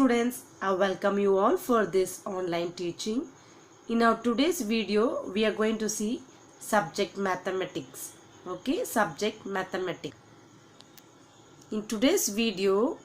students, I welcome you all for this online teaching. In our today's video, we are going to see subject mathematics. Okay, subject mathematics. In today's video,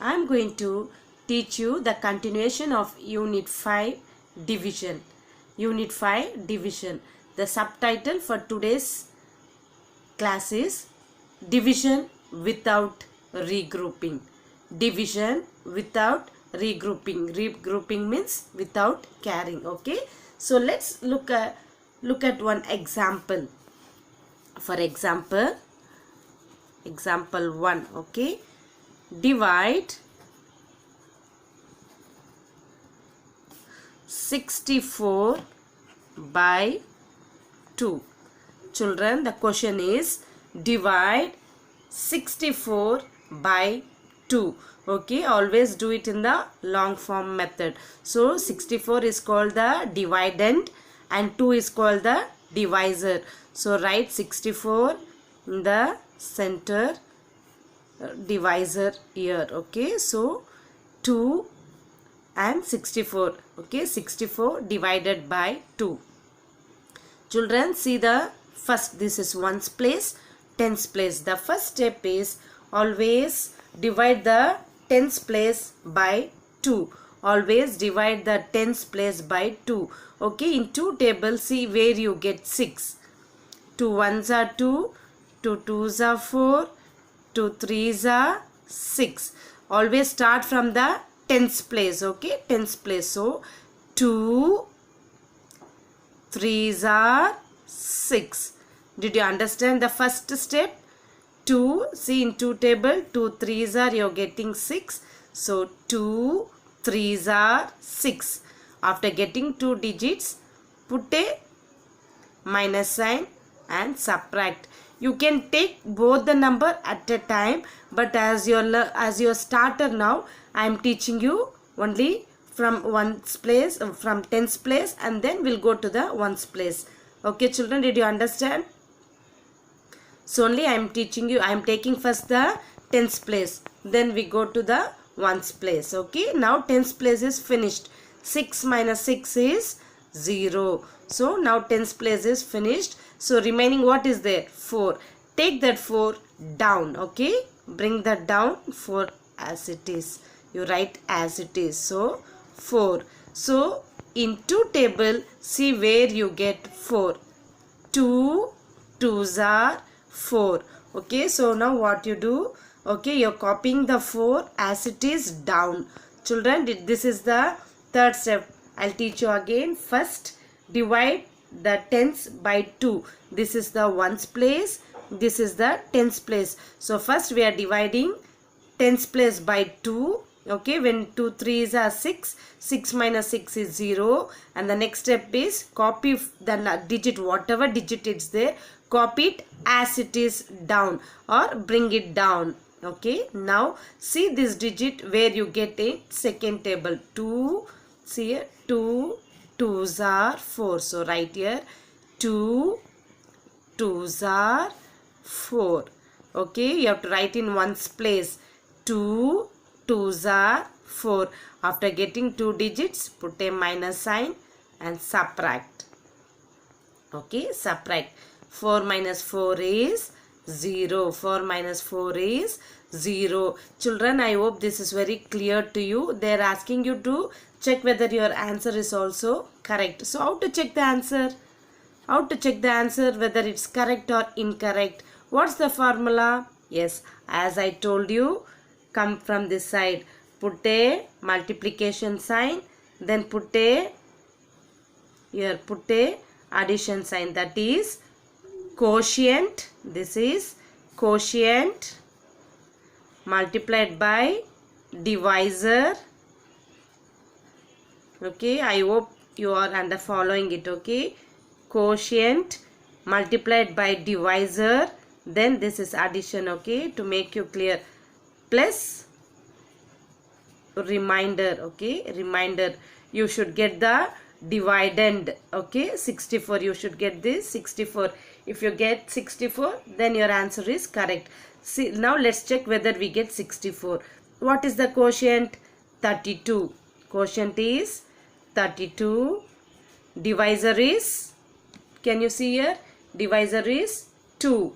I am going to teach you the continuation of Unit 5 Division. Unit 5 Division. The subtitle for today's class is Division without regrouping. Division without regrouping. Regrouping means without carrying. Okay, so let's look at one example. For example 1. Okay, divide 64 by 2. Children, the question is divide 64 by 2. Okay, always do it in the long form method. So 64 is called the dividend and 2 is called the divisor. So write 64 in the center, divisor here. Okay, so 2 and 64. Okay, 64 divided by 2. Children, see the first, this is ones place, tens place. The first step is always divide the tens place by 2. Always divide the tens place by 2. Okay, in 2 tables, see where you get 6. 2 ones are 2, 2 twos are 4, 2 threes are 6. Always start from the tens place. Okay, tens place. So 2 threes are 6. Did you understand the first step? 2, see in 2 table, 2 threes are, you are getting 6. So 2 threes are 6. After getting 2 digits, put a minus sign and subtract. You can take both the number at a time, but as your starter now, I am teaching you only from ones place, from tens place, and then we'll go to the ones place. Okay, children, did you understand? So only I am teaching you, I am taking first the tens place, then we go to the ones place. Okay, now tens place is finished. 6 minus 6 is 0. So now tens place is finished. So remaining what is there? 4. Take that 4 down. Okay, bring that down, 4 as it is. You write as it is. So 4. So in 2 table, see where you get 4. 2 twos are 4. Okay, so now what you do? Okay, you're copying the 4 as it is down. Children, this is the third step. I'll teach you again. First, divide the tens by 2. This is the ones place. This is the tens place. So first we are dividing tens place by 2. Okay, when 2 threes are 6, 6 minus 6 is 0. And the next step is copy the digit, whatever digit is there, copy it as it is down or bring it down. Okay, now see this digit where you get a second table. 2, see here, 2 twos are 4. So write here 2 twos are 4. Okay, you have to write in ones place. 2 twos are 4. After getting 2 digits, put a minus sign and subtract. Okay, subtract. 4 minus 4 is 0. 4 minus 4 is 0. Children, I hope this is very clear to you. They are asking you to check whether your answer is also correct. So how to check the answer? How to check the answer whether it's correct or incorrect? What's the formula? Yes, as I told you, come from this side. Put a multiplication sign, then put a addition sign, that is quotient. This is quotient multiplied by divisor. Okay, I hope you are following it. Okay, quotient multiplied by divisor, then this is addition. Okay, to make you clear, plus reminder. Okay, reminder, you should get the dividend. Okay, 64, you should get this 64. If you get 64, then your answer is correct. See, now let's check whether we get 64. What is the quotient? 32. Quotient is 32. Divisor is, can you see here? Divisor is 2.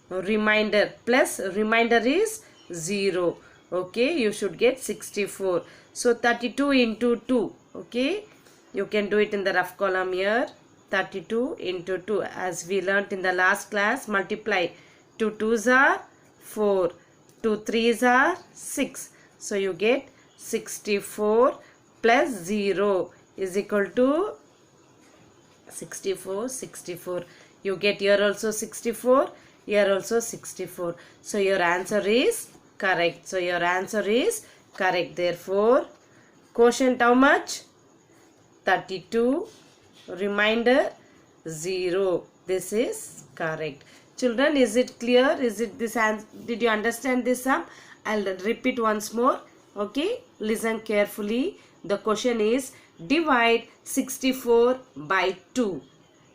Remainder plus remainder is 0. Okay, you should get 64. So 32 into 2. Okay, you can do it in the rough column here. 32 into 2, as we learnt in the last class, multiply. 2 2s are 4, 2 3s are 6. So you get 64 plus 0 is equal to 64. You get here also 64, here also 64. So your answer is correct. Therefore, quotient how much? 32. Remainder 0. This is correct. Children, is it clear? Did you understand this sum? I'll repeat once more. Okay, listen carefully. The question is, divide 64 by 2.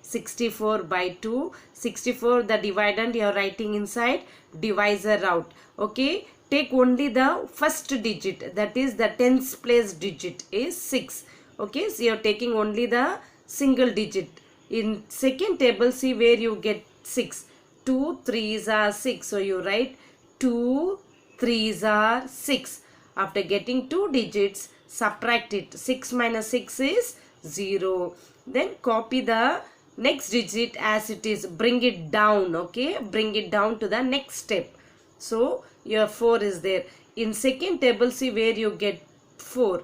64 by 2. 64, the dividend you are writing inside, divisor out. Okay, take only the first digit, that is the tens place digit is 6. Okay, so you are taking only the single digit. In second table, see where you get 6. 2 3s are 6. So you write 2 3s are 6. After getting 2 digits, subtract it. 6 minus 6 is 0. Then copy the next digit as it is. Bring it down. Okay, bring it down to the next step. So your 4 is there. In second table, see where you get 4.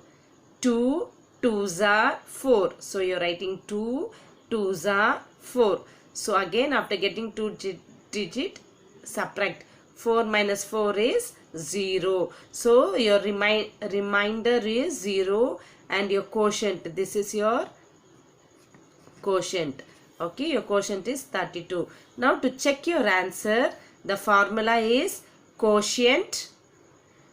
2 2s are 4. So you are writing 2 2s are 4. So again, after getting 2 digit, subtract. 4 minus 4 is 0. So your remainder is 0 and your quotient, this is your quotient. Okay, your quotient is 32. Now to check your answer, the formula is quotient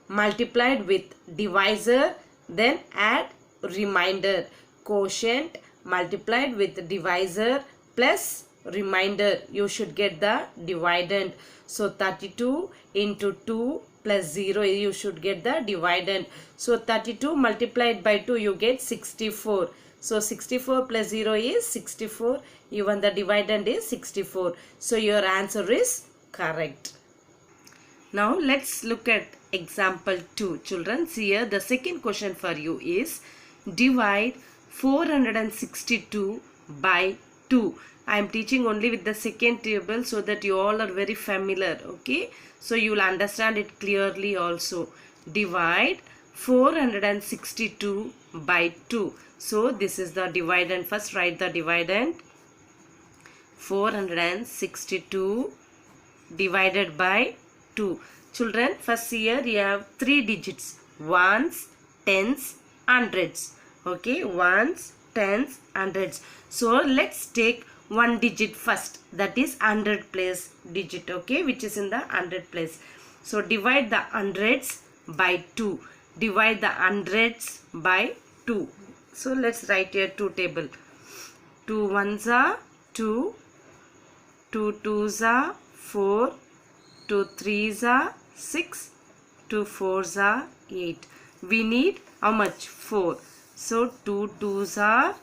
multiplied with divisor, then add remainder. Quotient multiplied with divisor plus remainder, you should get the dividend. So 32 into 2 plus 0, you should get the dividend. So 32 multiplied by 2, you get 64. So 64 plus 0 is 64. Even the dividend is 64. So your answer is correct. Now let's look at example 2. Children, see here the second question for you is divide 462 by 2. I am teaching only with the second table so that you all are very familiar. Okay, so you will understand it clearly also. Divide 462 by 2. So this is the dividend. First write the dividend. 462 divided by 2. Children, first here you have 3 digits. Ones, tens, hundreds. Okay, ones, tens, hundreds. So let's take one digit first, that is 100 place digit, okay, which is in the 100 place. So divide the hundreds by 2. Divide the hundreds by 2. So let's write here 2 table. 2 ones are 2, 2 twos are 4, 2 threes are 6, 2 fours are 8. We need how much? 4. So 2 twos are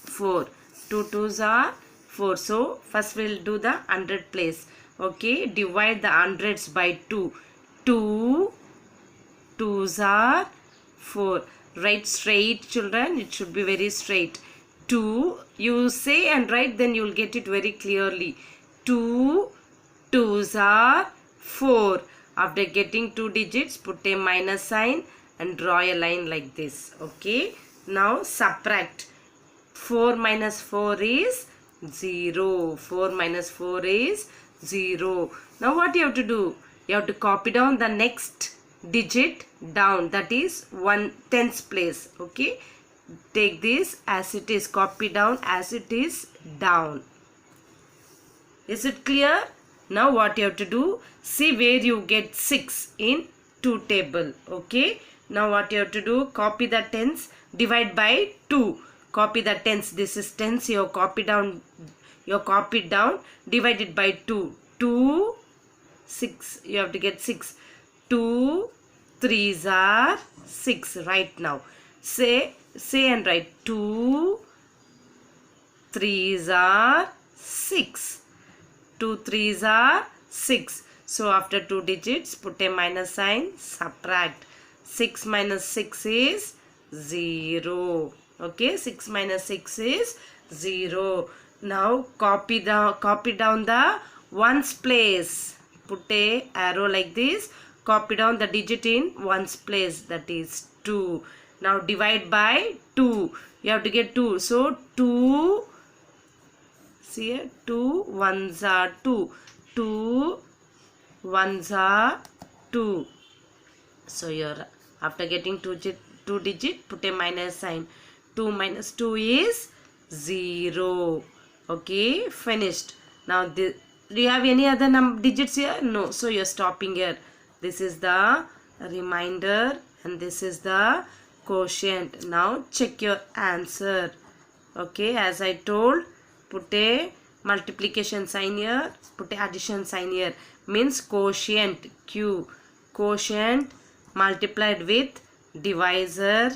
4. 2 twos are 4. So first we'll do the 100 place. Okay, divide the hundreds by 2. 2 twos are 4. Write straight, children. It should be very straight. 2, you say and write, then you will get it very clearly. 2 twos are 4. After getting 2 digits, put a minus sign and draw a line like this. Okay, now subtract. 4 minus 4 is 0. 4 minus 4 is 0. Now what you have to do? You have to copy down the next digit down, that is 1/10th place. Okay, take this as it is, copy down as it is down. Is it clear? Now what you have to do? See where you get 6 in 2 table. Okay, now what you have to do? Copy the tens, divide by 2. Copy the tens. This is tens. You have copied down. You have copied down. Divide it by 2. 2, 6. You have to get 6. 2, 3s are 6. Right now. Say and write. 2 3s are 6. 2 3s are 6. So after 2 digits, put a minus sign, subtract. 6 minus 6 is 0. Okay, 6 minus 6 is 0. Now copy down the ones place. Put a arrow like this. Copy down the digit in ones place, that is 2. Now divide by 2. You have to get 2. So 2, see here, 2 ones are 2. 2 ones are 2. So you're after getting 2 digit, put a minus sign. 2 minus 2 is 0. Okay, finished. Now do you have any other digits here? No. So you're stopping here. This is the remainder and this is the quotient. Now check your answer. Okay, as I told, put a multiplication sign here, put a addition sign here. Means quotient, Q. Quotient multiplied with divisor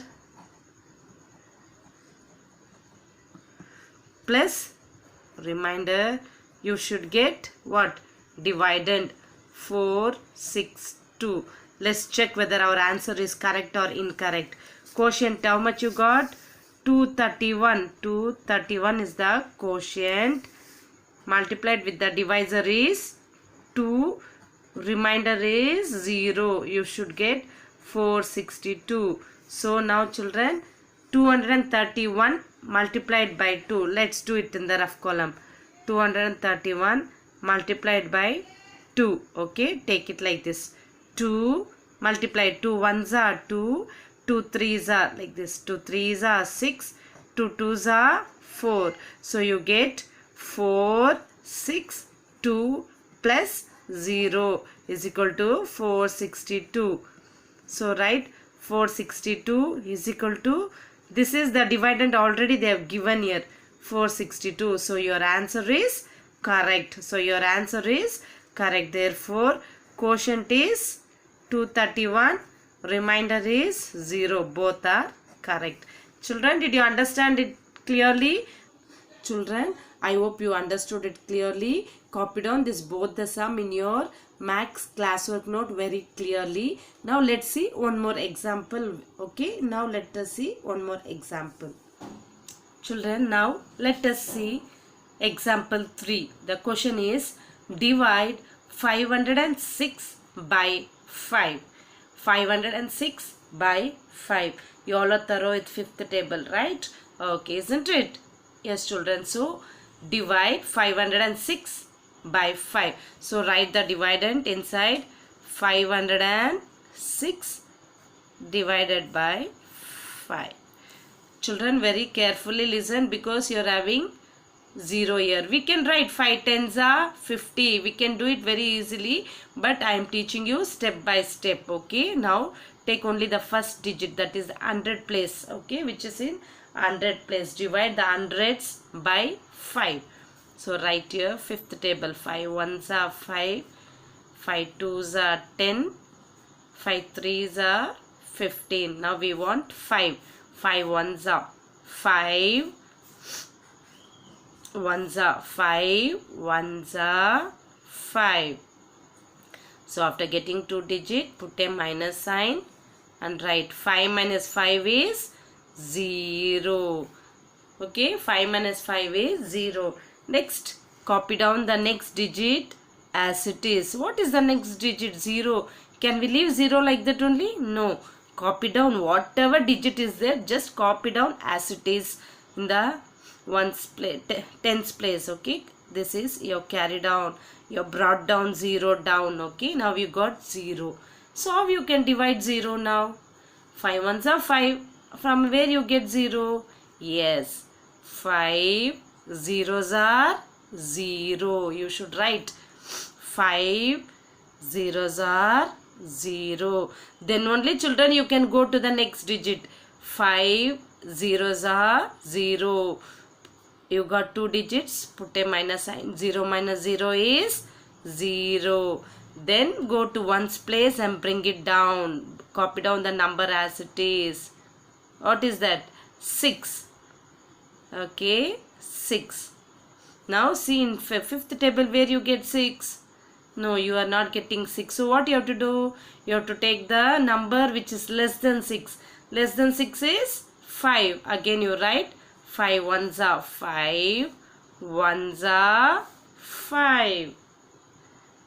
plus remainder. You should get what? Dividend. 4, 6, 2. Let's check whether our answer is correct or incorrect. Quotient, how much you got? 231. 231 is the quotient. Multiplied with the divisor is 2. Remainder is 0. You should get 462. So now children, 231 multiplied by 2. Let's do it in the rough column. 231 multiplied by 2. Okay, take it like this. 2 multiplied, 2 ones are 2, 2 3s are like this. 2 3s are 6, 2 2s are 4. So you get 4, 6, 2 plus 0 is equal to 462. So write 462 is equal to, this is the dividend already they have given here, 462. So your answer is correct. So your answer is correct. Therefore quotient is 231, remainder is 0. Both are correct. Children, did you understand it clearly? Children, I hope you understood it clearly. Copy down this both the sum in your max classwork note very clearly. Now let's see one more example. Okay, now let us see one more example. Children, now let us see example 3. The question is divide 506 by 5. 506 by 5. You all are thorough with fifth table, right? Okay, isn't it? Yes, children. So divide 506 by 5. So write the dividend inside. 506 divided by 5. Children, very carefully listen because you are having 0 here. We can write 5 tens are 50. We can do it very easily, but I am teaching you step by step. Okay, now take only the first digit, that is 100 place. Okay, which is in 100 place. Divide the hundreds by 5. So write here fifth table. 5 ones are 5, 5 twos are 10, 5 threes are 15. Now we want 5. 5 ones are 5, ones are 5, ones are 5. So after getting 2 digit, put a minus sign and write 5 minus 5 is 0. Okay, 5 minus 5 is 0. Next, copy down the next digit as it is. What is the next digit? 0. Can we leave 0 like that only? No. Copy down whatever digit is there, just copy down as it is in the ones place, tens place. Okay, this is your carry down, you brought down 0 down. Okay, now you got 0. So how you can divide 0 now? 5 ones are 5. From where you get 0? Yes, 5 zeros are 0. You should write 5 zeros are 0. Then only children you can go to the next digit. 5 zeros are 0. You got 2 digits, put a minus sign. 0 minus 0 is 0. Then go to ones place and bring it down. Copy down the number as it is. What is that? 6. Okay, 6. Now see in fifth table where you get 6. No, you are not getting 6. So what you have to do? You have to take the number which is less than 6. Less than 6 is 5. Again you write 5 ones are 5. Ones are 5.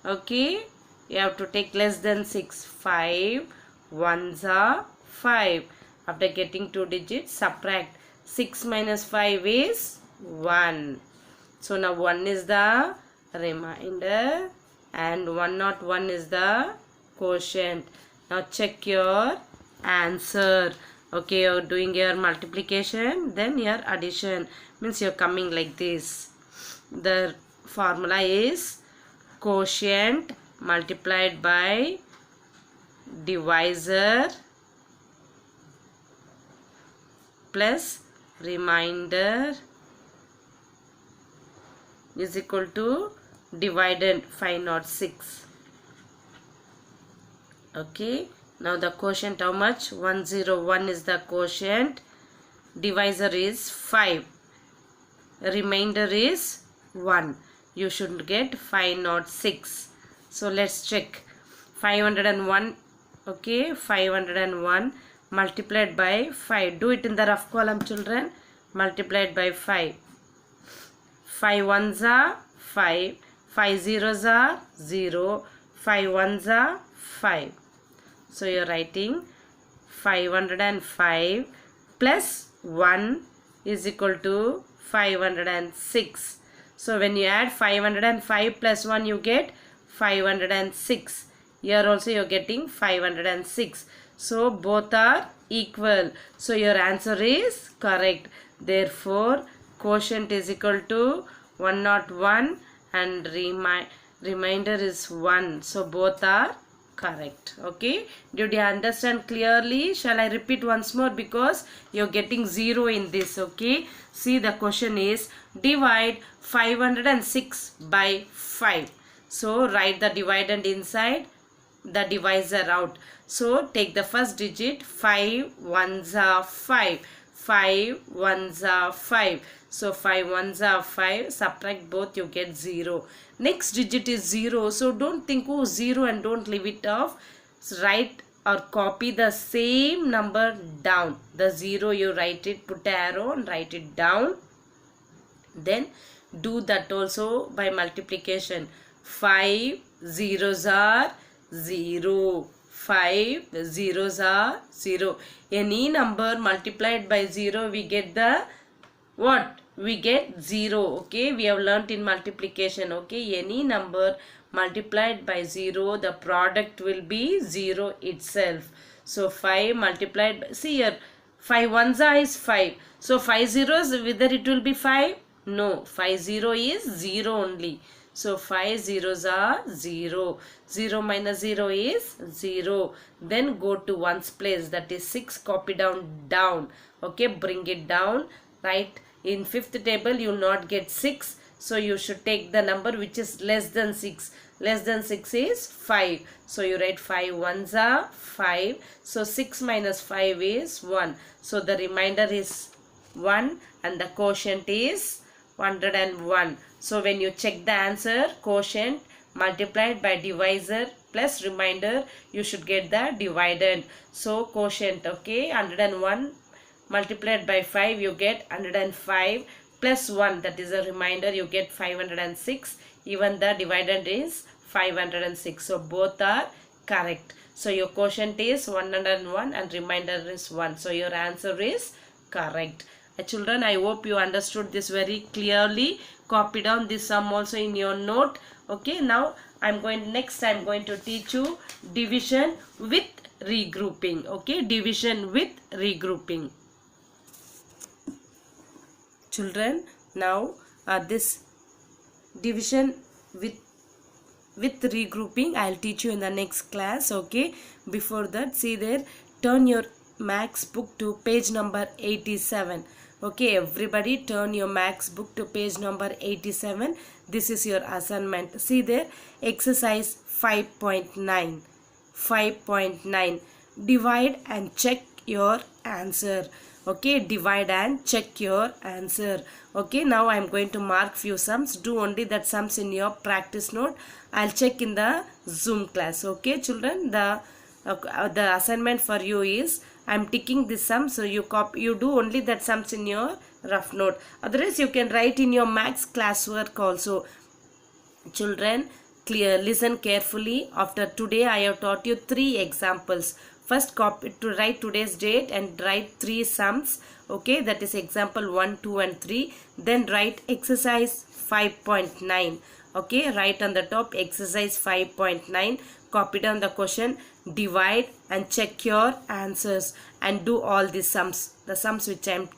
Okay. You have to take less than 6. 5 ones are 5. After getting 2 digits, subtract. 6 minus 5 is 1. So now 1 is the remainder and 101 is the quotient. Now check your answer. Okay, you're doing your multiplication, then your addition. Means you're coming like this. The formula is quotient multiplied by divisor plus remainder is equal to dividend 506. Okay, now the quotient how much? 101 is the quotient. Divisor is 5. Remainder is 1. You should get 506. So let's check. 501. Okay, 501 multiplied by 5. Do it in the rough column, children. Multiplied by 5. 5 ones are 5. 5 zeros are 0. 5 ones are 5. So you are writing 505 plus 1 is equal to 506. So when you add 505 plus 1, you get 506. Here also you are getting 506. So both are equal. So your answer is correct. Therefore, quotient is equal to 101 and remainder is 1. So both are correct. Okay, did you understand clearly? Shall I repeat once more because you're getting 0 in this. Okay, see the question is divide 506 by 5. So write the dividend inside, the divisor out. So take the first digit. 5 ones are 5. 5 ones are 5. So 5 ones are 5. Subtract both, you get 0. Next digit is 0. So don't think, oh, 0 and don't leave it off. Write or copy the same number down. The 0 you write it, put arrow and write it down. Then do that also by multiplication. 5 zeros are 0. 5 zeros are 0. Any number multiplied by 0, we get the what? We get 0. Okay, we have learnt in multiplication. Okay, any number multiplied by 0, the product will be 0 itself. So 5 multiplied by, see here, 5 ones are is 5. So 5 zeros, whether it will be 5? No, 5 0 is 0 only. So 5 zeros are 0. 0 minus 0 is 0. Then go to ones place, that is 6. Copy down. Okay, bring it down. Right, in fifth table you will not get 6. So you should take the number which is less than 6. Less than 6 is 5. So you write 5 ones are 5. So 6 minus 5 is 1. So the remainder is 1 and the quotient is 101. So when you check the answer, quotient multiplied by divisor plus remainder, you should get the dividend. So quotient, okay, 101 multiplied by 5, you get 105 plus 1, that is a remainder, you get 506. Even the dividend is 506. So both are correct. So your quotient is 101 and remainder is 1. So your answer is correct. Children, I hope you understood this very clearly. Copy down this sum also in your note. Okay, now next I'm going to teach you division with regrouping. Okay, division with regrouping. Children, now this division with regrouping I'll teach you in the next class. Okay, before that, see there, turn your Max book to page number 87. Okay, everybody turn your Max book to page number 87. This is your assignment. See there, exercise 5.9. 5.9. divide and check your answer. Okay, divide and check your answer. Okay, now I am going to mark few sums. Do only that sums in your practice note. I'll check in the Zoom class. Okay children, the assignment for you is I am ticking this sum, so you do only that sums in your rough note. Otherwise you can write in your max classwork also. Children, listen carefully. After today I have taught you 3 examples. First, write today's date and write 3 sums. Okay, that is example 1, 2 and 3. Then write exercise 5.9. Okay, write on the top exercise 5.9. Copy down the question, divide and check your answers and do all the sums. The sums which I am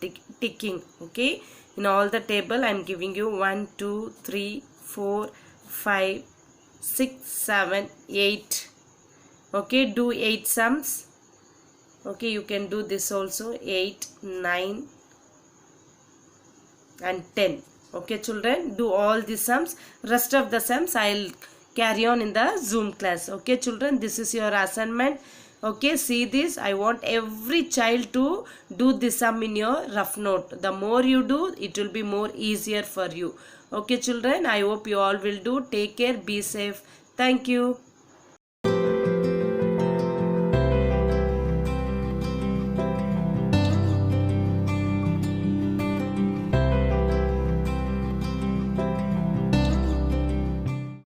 ticking. Okay, in all the table I am giving you 1, 2, 3, 4, 5, 6, 7, 8. Okay, do 8 sums. Okay, you can do this also, 8, 9 and 10. Okay children, do all the sums. Rest of the sums I'll carry on in the Zoom class. Okay children, this is your assignment. Okay, see this. I want every child to do this sum in your rough note. The more you do, it will be more easier for you. Okay children, I hope you all will do. Take care, be safe. Thank you.